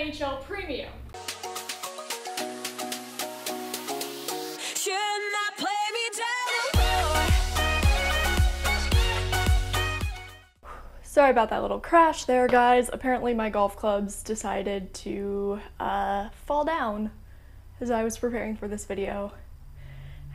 NHL Premium. Sorry about that little crash there, guys. Apparently my golf clubs decided to fall down as I was preparing for this video.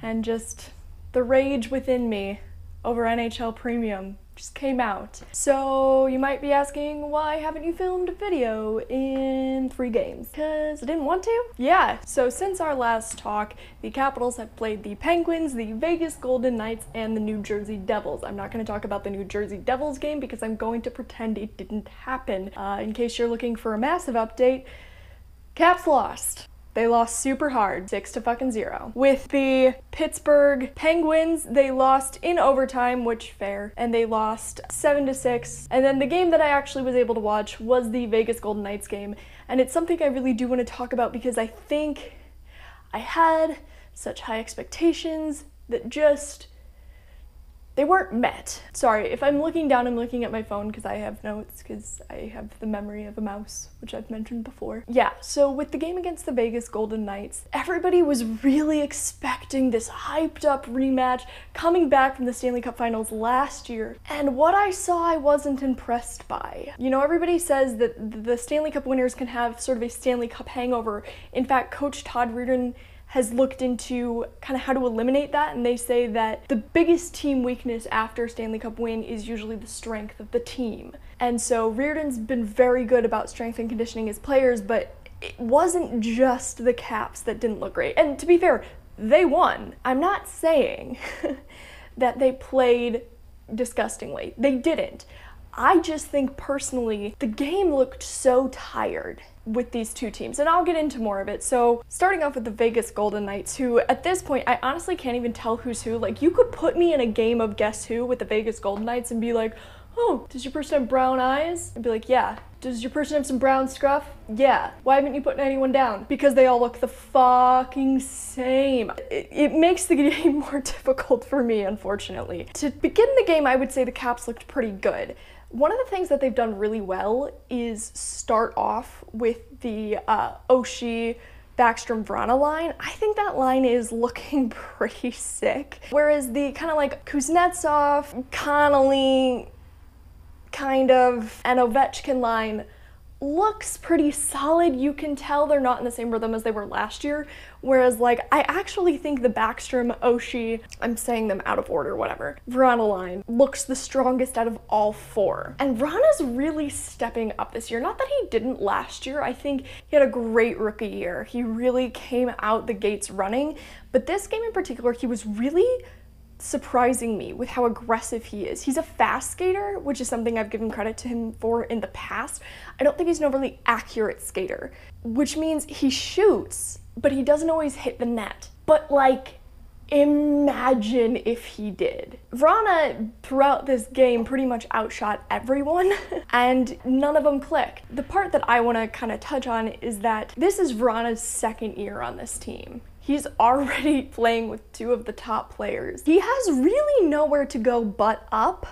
And just the rage within me over NHL Premium just came out. So you might be asking, why haven't you filmed a video in 3 games? Because I didn't want to? Yeah, so since our last talk, the Capitals have played the Penguins, the Vegas Golden Knights, and the New Jersey Devils. I'm not going to talk about the New Jersey Devils game because I'm going to pretend it didn't happen. In case you're looking for a massive update, Caps lost. They lost super hard, 6-0. With the Pittsburgh Penguins, they lost in overtime, which fair, and they lost 7-6. And then the game that I actually was able to watch was the Vegas Golden Knights game, and it's something I really do want to talk about because I think I had such high expectations that they weren't met. Sorry, if I'm looking down, I'm looking at my phone because I have notes, because I have the memory of a mouse, which I've mentioned before. Yeah, so with the game against the Vegas Golden Knights, everybody was really expecting this hyped up rematch coming back from the Stanley Cup Finals last year. And what I saw, I wasn't impressed by. You know, everybody says that the Stanley Cup winners can have sort of a Stanley Cup hangover. In fact, Coach Todd Reirden has looked into kind of how to eliminate that, and they say that the biggest team weakness after a Stanley Cup win is usually the strength of the team. And so Reirden's been very good about strength and conditioning his players, but it wasn't just the Caps that didn't look great. And to be fair, they won. I'm not saying that they played disgustingly. They didn't. I just think personally, the game looked so tired with these two teams, and I'll get into more of it. So starting off with the Vegas Golden Knights, who at this point, I honestly can't even tell who's who. Like, you could put me in a game of Guess Who with the Vegas Golden Knights and be like, oh, does your person have brown eyes? I'd be like, yeah. Does your person have some brown scruff? Yeah. Why haven't you put anyone down? Because they all look the fucking same. It makes the game more difficult for me, unfortunately. To begin the game, I would say the Caps looked pretty good. One of the things that they've done really well is start off with the Oshie, Backstrom, Vrana line. I think that line is looking pretty sick. Whereas the kind of like Kuznetsov, Connolly, kind of, and Ovechkin line looks pretty solid. You can tell they're not in the same rhythm as they were last year. Whereas, like, I actually think the Backstrom, Oshie, I'm saying them out of order, whatever, Vrana line looks the strongest out of all 4. And Vrana's really stepping up this year. Not that he didn't last year. I think he had a great rookie year. He really came out the gates running. But this game in particular, he was really surprising me with how aggressive he is. He's a fast skater, which is something I've given credit to him for in the past. I don't think he's an overly accurate skater, which means he shoots, but he doesn't always hit the net. But like, imagine if he did. Vrana, throughout this game, pretty much outshot everyone, and none of them click. The part that I want to kind of touch on is that this is Vrana's 2nd year on this team. He's already playing with 2 of the top players. He has really nowhere to go but up,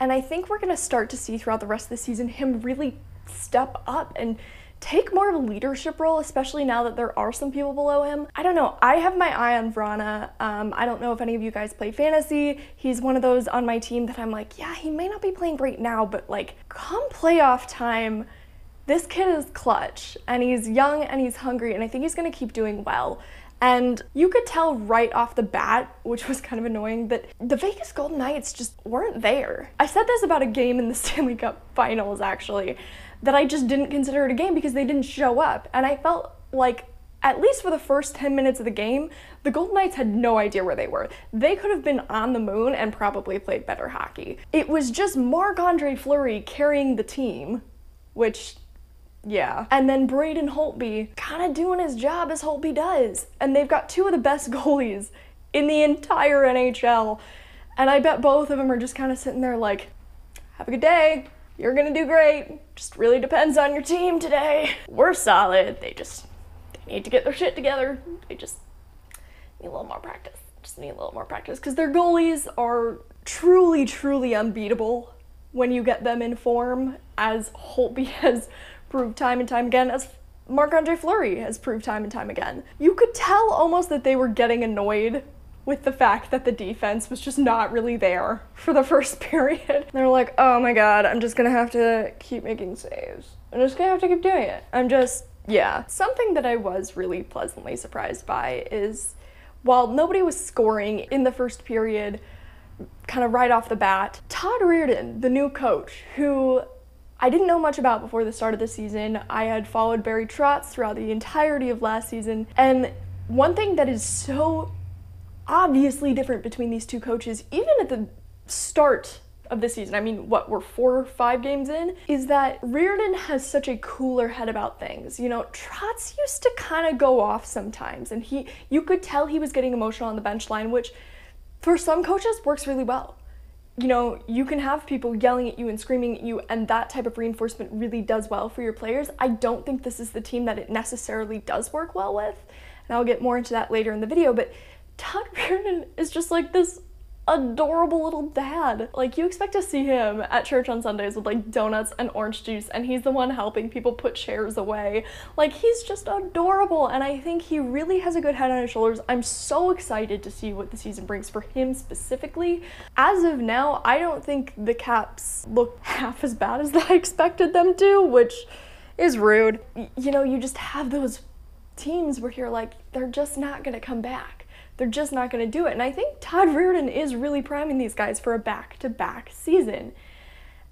and I think we're gonna start to see throughout the rest of the season him really step up and take more of a leadership role, especially now that there are some people below him. I don't know, I have my eye on Vrana. I don't know if any of you guys play fantasy. He's one of those on my team that I'm like, yeah, he may not be playing great now, but like, come playoff time, this kid is clutch, and he's young and he's hungry, and I think he's gonna keep doing well. And you could tell right off the bat, which was kind of annoying, that the Vegas Golden Knights just weren't there. I said this about a game in the Stanley Cup Finals, actually, that I just didn't consider it a game because they didn't show up. And I felt like, at least for the first 10 minutes of the game, the Golden Knights had no idea where they were. They could have been on the moon and probably played better hockey. It was just Marc-Andre Fleury carrying the team, which, yeah. And then Braden Holtby kind of doing his job as Holtby does. And they've got 2 of the best goalies in the entire NHL. And I bet both of them are just kind of sitting there like, have a good day. You're gonna do great. Just really depends on your team today. We're solid. They need to get their shit together. They just need a little more practice. Just need a little more practice because their goalies are truly, truly unbeatable when you get them in form, as Holtby has proved time and time again, as Marc-Andre Fleury has proved time and time again. You could tell almost that they were getting annoyed with the fact that the defense was just not really there for the first period. They're like, oh my god, I'm just gonna have to keep making saves. I'm just gonna have to keep doing it. Yeah. Something that I was really pleasantly surprised by is, while nobody was scoring in the first period, kind of right off the bat, Todd Reirden, the new coach, who I didn't know much about before the start of the season. I had followed Barry Trotz throughout the entirety of last season, and one thing that is so obviously different between these two coaches, even at the start of the season, I mean, what, we're 4 or 5 games in, is that Reirden has such a cooler head about things. You know, Trotz used to kind of go off sometimes, and you could tell he was getting emotional on the bench line, which for some coaches works really well. You know, you can have people yelling at you and screaming at you, and that type of reinforcement really does well for your players. I don't think this is the team that it necessarily does work well with, and I'll get more into that later in the video, but Todd Reirden is just like this adorable little dad. Like, you expect to see him at church on Sundays with like donuts and orange juice, and he's the one helping people put chairs away. Like, he's just adorable, and I think he really has a good head on his shoulders. I'm so excited to see what the season brings for him specifically. As of now, I don't think the Caps look half as bad as I expected them to, which is rude. You know, you just have those teams where you're like, they're just not gonna come back. They're just not going to do it. And I think Todd Reirden is really priming these guys for a back-to-back season.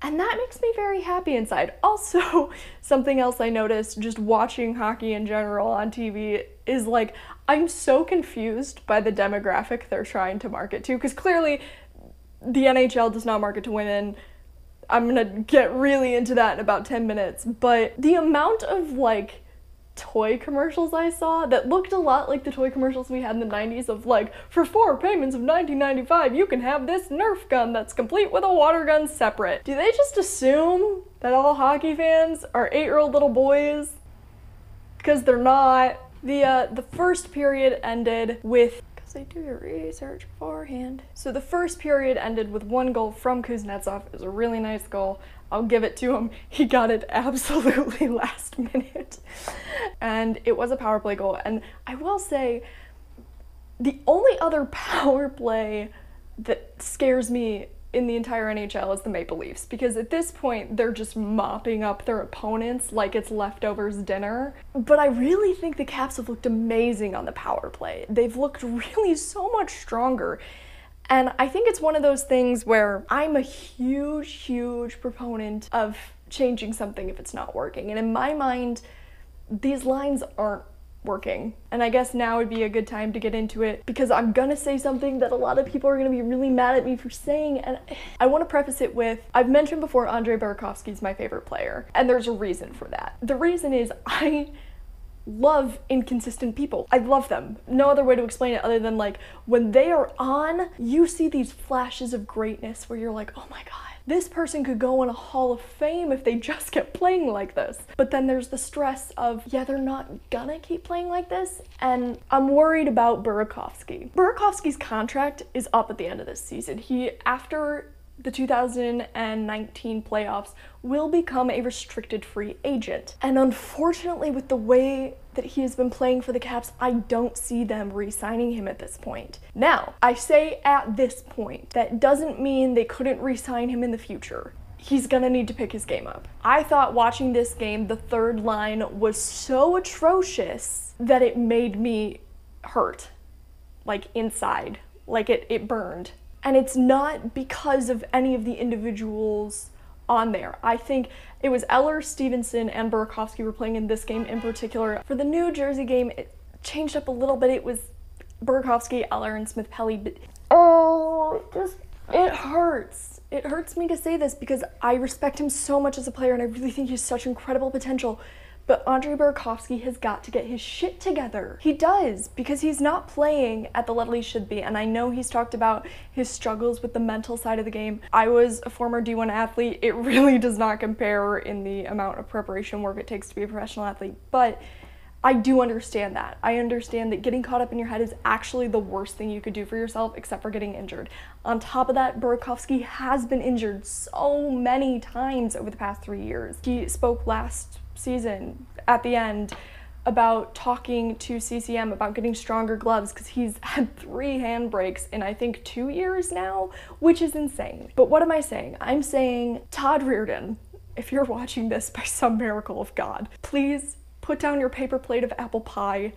And that makes me very happy inside. Also, something else I noticed just watching hockey in general on TV is like, I'm so confused by the demographic they're trying to market to, because clearly the NHL does not market to women. I'm going to get really into that in about 10 minutes. But the amount of like toy commercials I saw that looked a lot like the toy commercials we had in the 90s of like, for 4 payments of $19.95 you can have this Nerf gun that's complete with a water gun separate. Do they just assume that all hockey fans are 8-year-old little boys? Because they're not. The first period ended with, because they do your research beforehand. So the first period ended with 1 goal from Kuznetsov. It was a really nice goal. I'll give it to him. He got it absolutely last minute. And it was a power play goal. And I will say, the only other power play that scares me in the entire NHL is the Maple Leafs, because at this point they're just mopping up their opponents like it's leftovers dinner. But I really think the Caps have looked amazing on the power play. They've looked really so much stronger. And I think it's one of those things where I'm a huge proponent of changing something if it's not working. And in my mind, these lines aren't working. And I guess now would be a good time to get into it, because I'm gonna say something that a lot of people are gonna be really mad at me for saying, and I want to preface it with, I've mentioned before Andrei Burakovsky is my favorite player, and there's a reason for that. The reason is I love inconsistent people. I love them. No other way to explain it other than like, when they are on, you see these flashes of greatness where you're like, oh my god, this person could go in a Hall of Fame if they just kept playing like this. But then there's the stress of, yeah, they're not gonna keep playing like this, and I'm worried about Burakovsky. Burakovsky's contract is up at the end of this season. He, after the 2019 playoffs, will become a restricted free agent. And unfortunately, with the way that he has been playing for the Caps, I don't see them re-signing him at this point. Now, I say at this point. That doesn't mean they couldn't re-sign him in the future. He's gonna need to pick his game up. I thought watching this game, the third line was so atrocious that it made me hurt, like inside, like it burned. And it's not because of any of the individuals on there. I think it was Eller, Stevenson, and Burakovsky were playing in this game in particular. For the New Jersey game, it changed up a little bit. It was Burakovsky, Eller, and Smith-Pelly. But oh, it hurts. It hurts me to say this because I respect him so much as a player, and I really think he has such incredible potential. But Andrei Burakovsky has got to get his shit together. He does, because he's not playing at the level he should be. And I know he's talked about his struggles with the mental side of the game. I was a former D1 athlete. It really does not compare in the amount of preparation work it takes to be a professional athlete. But I do understand that. I understand that getting caught up in your head is actually the worst thing you could do for yourself, except for getting injured. On top of that, Burakovsky has been injured so many times over the past 3 years. He spoke last season at the end about talking to CCM about getting stronger gloves because he's had 3 hand breaks in I think 2 years now, which is insane. But what am I saying? I'm saying, Todd Reardon, if you're watching this by some miracle of God, please put down your paper plate of apple pie.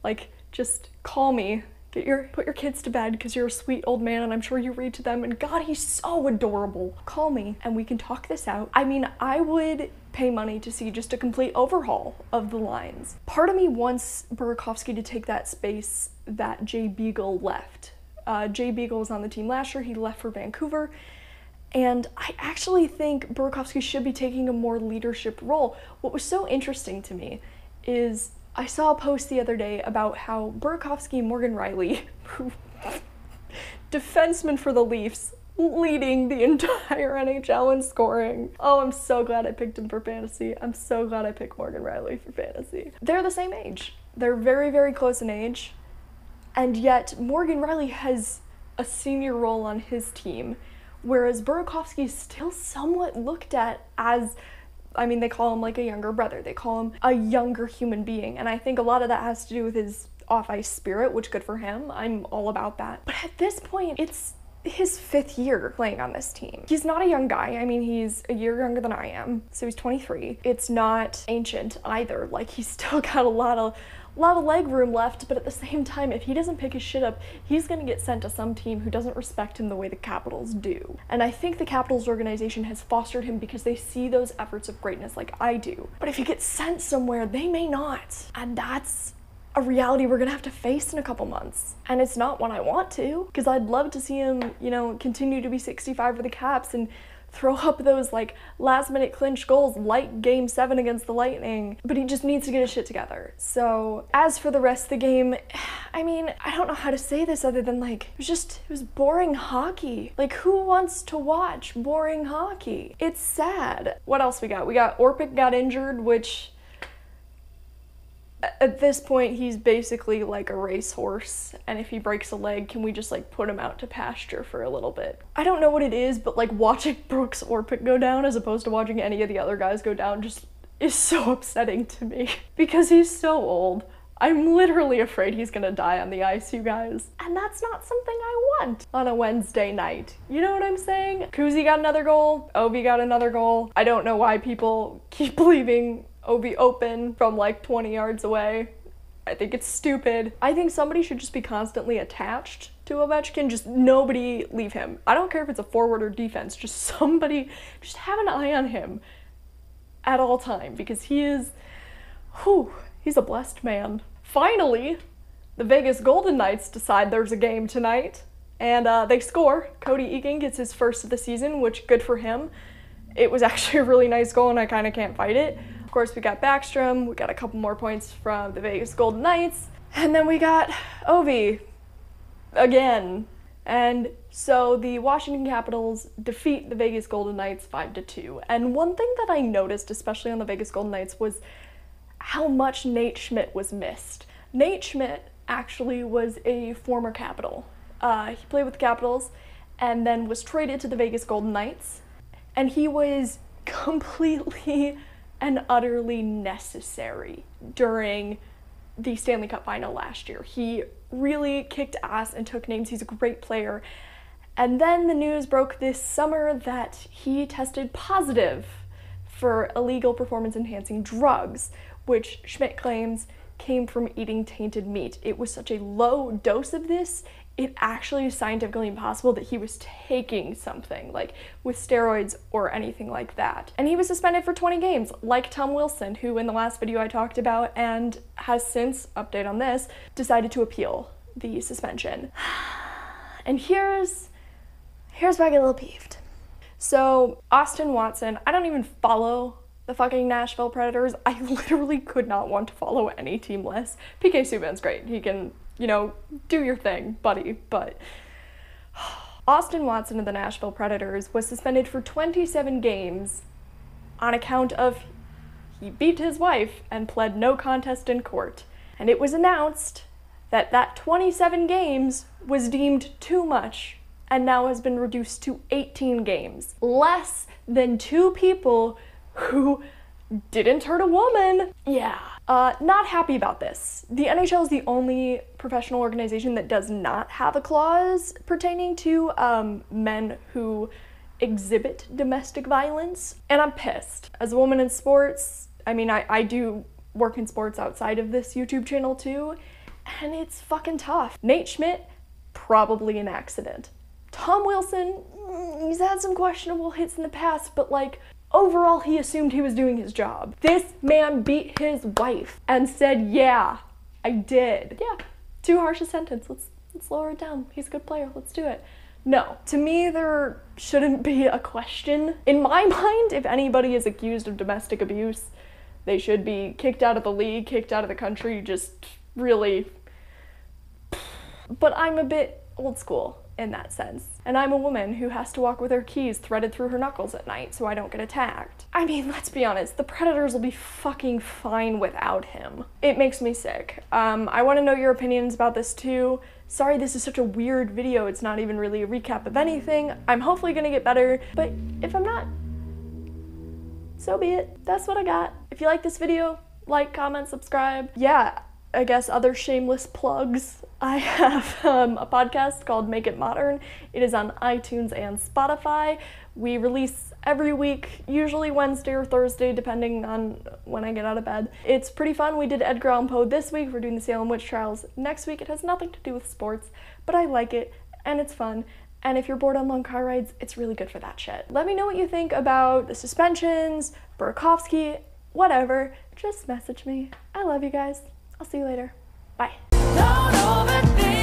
Like, just call me. Put your kids to bed because you're a sweet old man and I'm sure you read to them, and God, he's so adorable. Call me and we can talk this out. I mean, I would pay money to see just a complete overhaul of the lines. Part of me wants Burakovsky to take that space that Jay Beagle left. Jay Beagle was on the team last year, he left for Vancouver, and I actually think Burakovsky should be taking a more leadership role. What was so interesting to me is I saw a post the other day about how Burakovsky and Morgan Riley, defenseman for the Leafs, leading the entire NHL in scoring. Oh, I'm so glad I picked him for fantasy. I'm so glad I picked Morgan Riley for fantasy. They're the same age. They're very, very close in age, and yet Morgan Riley has a senior role on his team, whereas Burakovsky is still somewhat looked at as, I mean, they call him like a younger brother. They call him a younger human being. And I think a lot of that has to do with his off-ice spirit, which good for him. I'm all about that. But at this point, it's his 5th year playing on this team. He's not a young guy. I mean, he's a year younger than I am, so he's 23. It's not ancient either. Like, he's still got a lot of leg room left, but at the same time, if he doesn't pick his shit up, he's gonna get sent to some team who doesn't respect him the way the Capitals do. And I think the Capitals organization has fostered him because they see those efforts of greatness like I do. But if he gets sent somewhere, they may not. And that's a reality we're gonna have to face in a couple months. And it's not one I want to, because I'd love to see him, you know, continue to be 65 for the Caps and throw up those like last minute clinch goals like Game 7 against the Lightning, but he just needs to get his shit together. So as for the rest of the game, I mean, I don't know how to say this other than like, it was boring hockey. Like, who wants to watch boring hockey? It's sad. What else we got? We got Orpik got injured, which at this point, he's basically like a racehorse, and if he breaks a leg, can we just like put him out to pasture for a little bit? I don't know what it is, but like watching Brooks Orpik go down as opposed to watching any of the other guys go down just is so upsetting to me because he's so old. I'm literally afraid he's gonna die on the ice, you guys. And that's not something I want on a Wednesday night. You know what I'm saying? Kuzi got another goal, Ovi got another goal. I don't know why people keep leaving Ovi open from like 20 yards away. I think it's stupid. I think somebody should just be constantly attached to Ovechkin. Just nobody leave him. I don't care if it's a forward or defense. Just somebody, just have an eye on him at all time because he is, he's a blessed man. Finally, the Vegas Golden Knights decide there's a game tonight and they score. Cody Eakin gets his first of the season, which good for him. It was actually a really nice goal and I kind of can't fight it. Of course, we got Backstrom, we got a couple more points from the Vegas Golden Knights, and then we got Ovi again. And so the Washington Capitals defeat the Vegas Golden Knights 5-2. And one thing that I noticed, especially on the Vegas Golden Knights, was how much Nate Schmidt was missed. Nate Schmidt actually was a former Capital. He played with the Capitals and then was traded to the Vegas Golden Knights, and he was completely and utterly necessary during the Stanley Cup final last year. He really kicked ass and took names. He's a great player. And then the news broke this summer that he tested positive for illegal performance-enhancing drugs, which Schmidt claims came from eating tainted meat. It was such a low dose of this, it actually is scientifically impossible that he was taking something, like with steroids or anything like that. And he was suspended for 20 games, like Tom Wilson, who in the last video I talked about and has since, update on this, decided to appeal the suspension. And here's where I get a little peeved. So Austin Watson, I don't even follow the fucking Nashville Predators. I literally could not want to follow any team less. PK Subban's great. He can, you know, do your thing, buddy, but Austin Watson of the Nashville Predators was suspended for 27 games on account of he beat his wife and pled no contest in court. And it was announced that that 27 games was deemed too much and now has been reduced to 18 games. Less than 2 people who didn't hurt a woman. Yeah. Not happy about this. The NHL is the only professional organization that does not have a clause pertaining to men who exhibit domestic violence, and I'm pissed. As a woman in sports, I mean, I do work in sports outside of this YouTube channel too, and it's fucking tough. Nate Schmidt, probably an accident. Tom Wilson, he's had some questionable hits in the past, but like, overall he assumed he was doing his job. This man beat his wife and said, yeah, I did. Yeah, too harsh a sentence. Let's lower it down. He's a good player, let's do it. No, to me there shouldn't be a question. In my mind, if anybody is accused of domestic abuse, they should be kicked out of the league, kicked out of the country, just really. But I'm a bit old school in that sense. And I'm a woman who has to walk with her keys threaded through her knuckles at night so I don't get attacked. I mean, let's be honest, the Predators will be fucking fine without him. It makes me sick. I want to know your opinions about this too. Sorry this is such a weird video, it's not even really a recap of anything. I'm hopefully gonna get better, but if I'm not, so be it. That's what I got. If you like this video, like, comment, subscribe. Yeah, I guess other shameless plugs. I have a podcast called Make It Modern. It is on iTunes and Spotify. We release every week, usually Wednesday or Thursday, depending on when I get out of bed. It's pretty fun. We did Edgar Allan Poe this week. We're doing the Salem Witch Trials next week. It has nothing to do with sports, but I like it, and it's fun. And if you're bored on long car rides, it's really good for that shit. Let me know what you think about the suspensions, Burakovsky, whatever. Just message me. I love you guys. I'll see you later. Bye. Don't overthink.